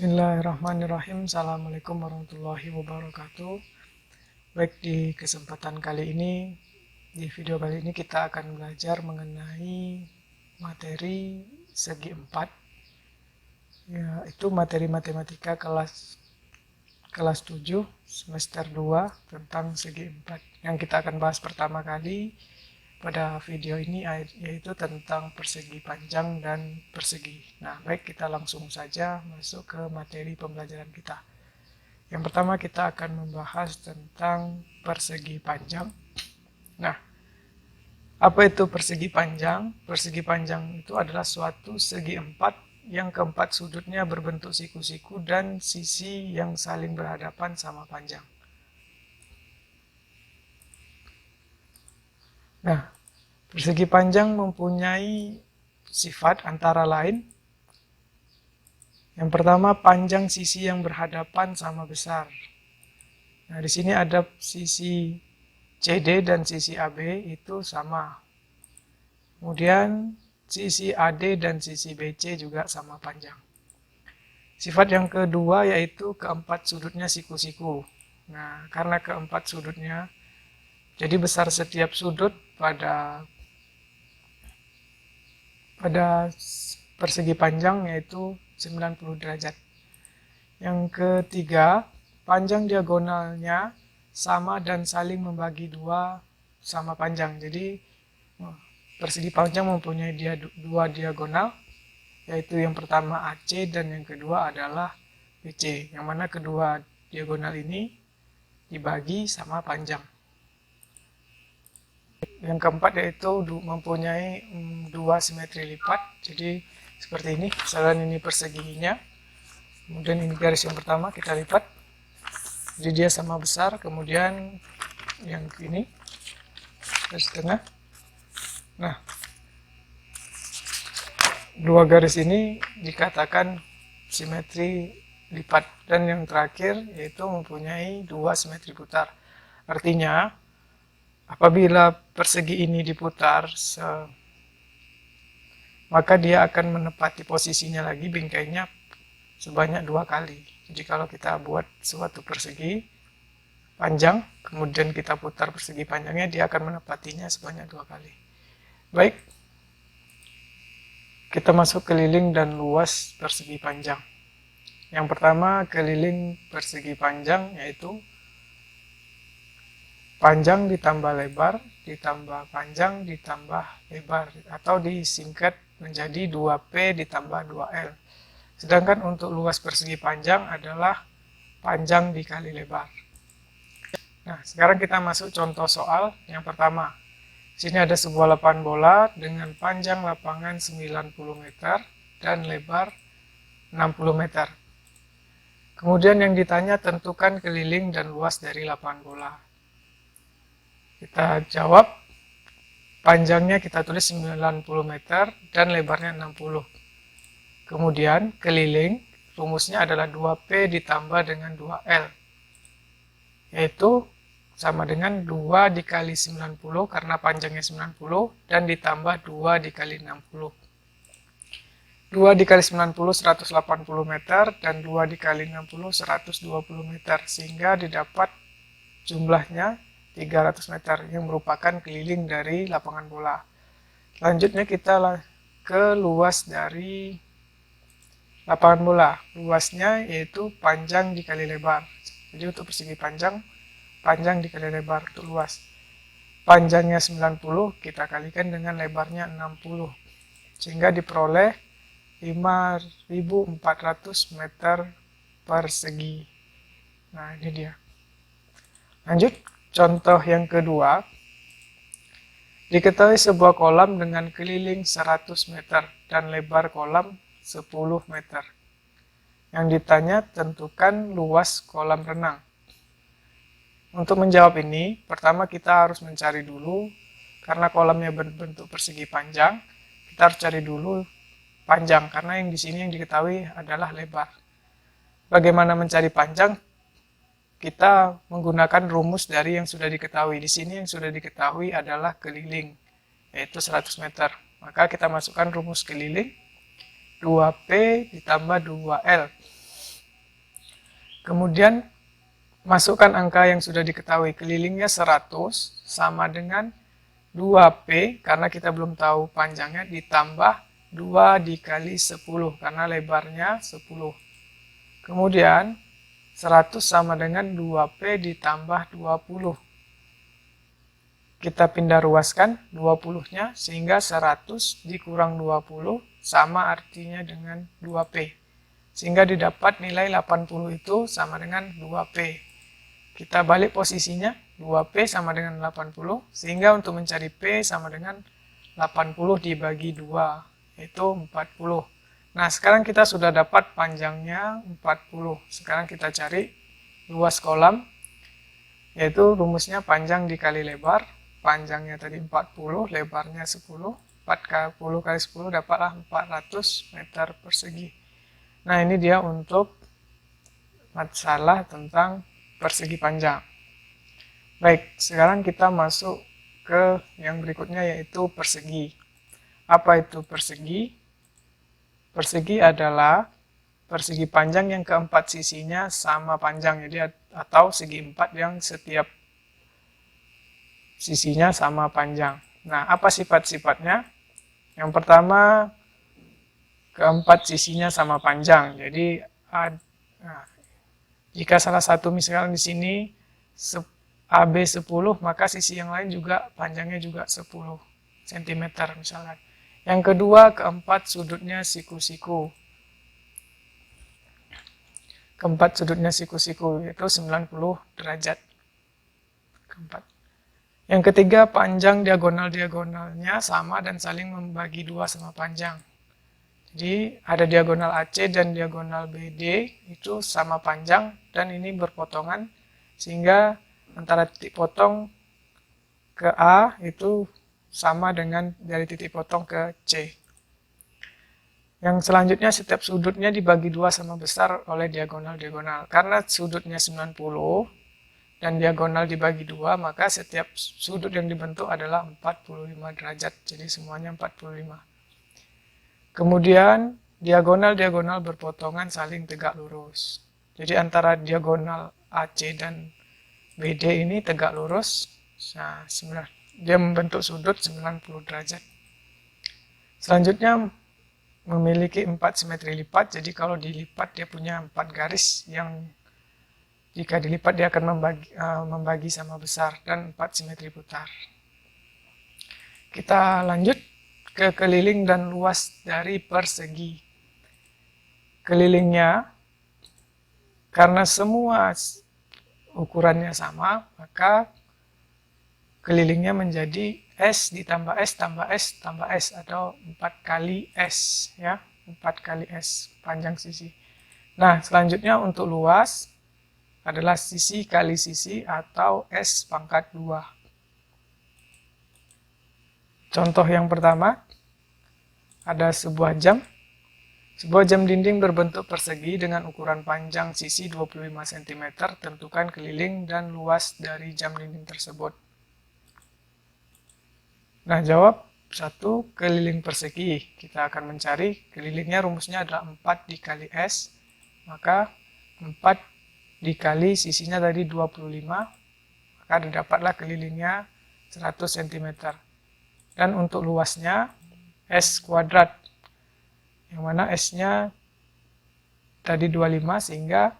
Bismillahirrahmanirrahim. Assalamualaikum warahmatullahi wabarakatuh. Baik, di kesempatan kali ini, di video kali ini kita akan belajar mengenai materi segi 4, yaitu materi matematika kelas 7 semester 2 tentang segi 4. Yang kita akan bahas pertama kali pada video ini yaitu tentang persegi panjang dan persegi. Nah, baik, kita langsung saja masuk ke materi pembelajaran kita. Yang pertama kita akan membahas tentang persegi panjang. Nah, apa itu persegi panjang? Persegi panjang itu adalah suatu segi 4 yang keempat sudutnya berbentuk siku-siku dan sisi yang saling berhadapan sama panjang. Nah, persegi panjang mempunyai sifat antara lain. Yang pertama, panjang sisi yang berhadapan sama besar. Nah, di sini ada sisi CD dan sisi AB itu sama. Kemudian sisi AD dan sisi BC juga sama panjang. Sifat yang kedua yaitu keempat sudutnya siku-siku. Nah, karena keempat sudutnya, jadi besar setiap sudut pada persegi panjang yaitu 90 derajat. Yang ketiga, panjang diagonalnya sama dan saling membagi dua sama panjang. Jadi persegi panjang mempunyai dua diagonal, yaitu yang pertama AC dan yang kedua adalah BC, yang mana kedua diagonal ini dibagi sama panjang. Yang keempat yaitu mempunyai dua simetri lipat. Jadi seperti ini, misalkan ini perseginya, kemudian ini garis yang pertama kita lipat, jadi dia sama besar. Kemudian yang ini garis tengah. Nah, dua garis ini dikatakan simetri lipat. Dan yang terakhir yaitu mempunyai dua simetri putar. Artinya, apabila persegi ini diputar, maka dia akan menepati posisinya lagi, bingkainya sebanyak 2 kali. Jadi kalau kita buat suatu persegi panjang, kemudian kita putar persegi panjangnya, dia akan menepatinya sebanyak 2 kali. Baik, kita masuk keliling dan luas persegi panjang. Yang pertama, keliling persegi panjang yaitu panjang ditambah lebar, ditambah panjang, ditambah lebar, atau disingkat menjadi 2P ditambah 2L. Sedangkan untuk luas persegi panjang adalah panjang dikali lebar. Nah, sekarang kita masuk contoh soal yang pertama. Sini ada sebuah lapangan bola dengan panjang lapangan 90 meter dan lebar 60 meter. Kemudian yang ditanya tentukan keliling dan luas dari lapangan bola. Kita jawab, panjangnya kita tulis 90 meter dan lebarnya 60. Kemudian keliling, rumusnya adalah 2P ditambah dengan 2L. Yaitu sama dengan 2 dikali 90 karena panjangnya 90 dan ditambah 2 dikali 60. 2 dikali 90 180 meter dan 2 dikali 60 120 meter. Sehingga didapat jumlahnya 300 meter yang merupakan keliling dari lapangan bola. Selanjutnya kita ke luas dari lapangan bola. Luasnya yaitu panjang dikali lebar. Jadi untuk persegi panjang, panjang dikali lebar untuk luas. Panjangnya 90 kita kalikan dengan lebarnya 60. Sehingga diperoleh 5.400 meter persegi. Nah, ini dia. Lanjut. Contoh yang kedua, diketahui sebuah kolam dengan keliling 100 meter dan lebar kolam 10 meter. Yang ditanya tentukan luas kolam renang. Untuk menjawab ini, pertama kita harus mencari dulu, karena kolamnya berbentuk persegi panjang, kita harus cari dulu panjang, karena yang di sini yang diketahui adalah lebar. Bagaimana mencari panjang? Kita menggunakan rumus dari yang sudah diketahui. Di sini yang sudah diketahui adalah keliling, yaitu 100 meter. Maka kita masukkan rumus keliling, 2P ditambah 2L. Kemudian masukkan angka yang sudah diketahui, kelilingnya 100 sama dengan 2P, karena kita belum tahu panjangnya, ditambah 2 dikali 10, karena lebarnya 10. Kemudian 100 sama dengan 2P ditambah 20. Kita pindah ruaskan 20-nya, sehingga 100 dikurang 20 sama artinya dengan 2P. Sehingga didapat nilai 80 itu sama dengan 2P. Kita balik posisinya, 2P sama dengan 80, sehingga untuk mencari P sama dengan 80 dibagi 2, yaitu 40. Nah, sekarang kita sudah dapat panjangnya 40. Sekarang kita cari luas kolam, yaitu rumusnya panjang dikali lebar. Panjangnya tadi 40, lebarnya 10. 40 kali 10 dapatlah 400 meter persegi. Nah, ini dia untuk masalah tentang persegi panjang. Baik, sekarang kita masuk ke yang berikutnya, yaitu persegi. Apa itu persegi? Persegi adalah persegi panjang yang keempat sisinya sama panjang, jadi atau segi empat yang setiap sisinya sama panjang. Nah, apa sifat-sifatnya? Yang pertama, keempat sisinya sama panjang. Jadi jika salah satu misalkan di sini AB 10, maka sisi yang lain juga panjangnya juga 10 cm misalkan. Yang kedua, keempat sudutnya siku-siku. Keempat sudutnya siku-siku, yaitu 90 derajat. Keempat. Yang ketiga, panjang diagonal-diagonalnya sama dan saling membagi dua sama panjang. Jadi ada diagonal AC dan diagonal BD itu sama panjang dan ini berpotongan, sehingga antara titik potong ke A itu sama dengan dari titik potong ke C. Yang selanjutnya, setiap sudutnya dibagi dua sama besar oleh diagonal-diagonal. Karena sudutnya 90 dan diagonal dibagi dua, maka setiap sudut yang dibentuk adalah 45 derajat. Jadi semuanya 45. Kemudian diagonal-diagonal berpotongan saling tegak lurus. Jadi antara diagonal AC dan BD ini tegak lurus. Nah, dia membentuk sudut 90 derajat. Selanjutnya memiliki 4 simetri lipat. Jadi kalau dilipat dia punya 4 garis yang jika dilipat dia akan membagi sama besar, dan 4 simetri putar. Kita lanjut ke keliling dan luas dari persegi. Kelilingnya, karena semua ukurannya sama, maka kelilingnya menjadi S ditambah S tambah S tambah S, atau 4 kali S, ya, 4 kali S panjang sisi. Nah, selanjutnya untuk luas adalah sisi kali sisi atau S pangkat 2. Contoh yang pertama, ada sebuah jam. Sebuah jam dinding berbentuk persegi dengan ukuran panjang sisi 25 cm. Tentukan keliling dan luas dari jam dinding tersebut. Nah, jawab 1, keliling persegi. Kita akan mencari kelilingnya, rumusnya adalah 4 dikali S. Maka 4 dikali sisinya tadi 25, maka didapatlah kelilingnya 100 cm. Dan untuk luasnya S kuadrat, yang mana S-nya tadi 25, sehingga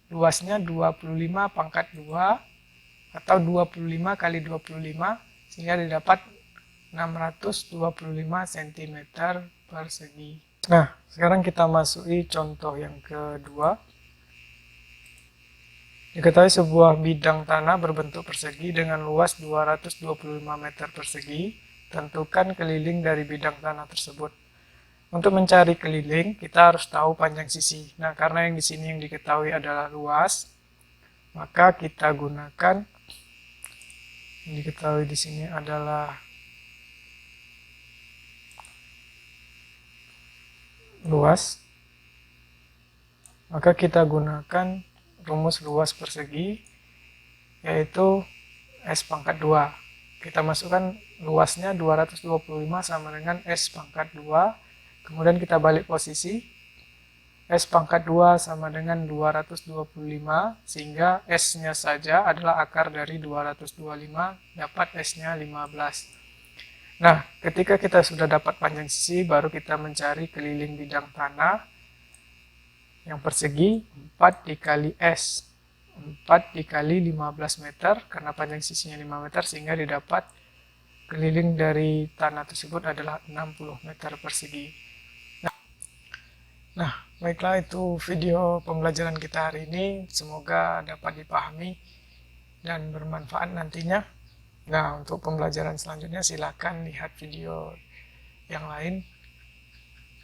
luasnya 25 pangkat 2, atau 25 kali 25, sehingga didapat 625 cm persegi. Nah, sekarang kita masuki contoh yang kedua. Diketahui sebuah bidang tanah berbentuk persegi dengan luas 225 meter persegi. Tentukan keliling dari bidang tanah tersebut. Untuk mencari keliling, kita harus tahu panjang sisi. Nah, karena yang di sini yang diketahui adalah luas, maka kita gunakan yang diketahui di sini adalah luas. Maka kita gunakan rumus luas persegi, yaitu S pangkat 2. Kita masukkan luasnya 225 sama dengan S pangkat 2. Kemudian kita balik posisi. S pangkat 2 sama dengan 225, sehingga S-nya saja adalah akar dari 225, dapat S-nya 15. Nah, ketika kita sudah dapat panjang sisi, baru kita mencari keliling bidang tanah yang persegi 4 dikali S. 4 dikali 15 meter, karena panjang sisinya 5 meter, sehingga didapat keliling dari tanah tersebut adalah 60 meter persegi. Nah, baiklah, itu video pembelajaran kita hari ini. Semoga dapat dipahami dan bermanfaat nantinya. Nah, untuk pembelajaran selanjutnya silakan lihat video yang lain.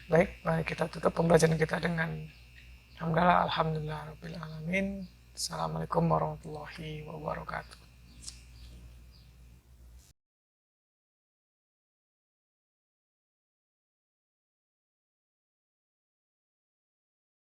Baik, mari kita tutup pembelajaran kita dengan alhamdulillah rabbil alamin. Assalamualaikum warahmatullahi wabarakatuh.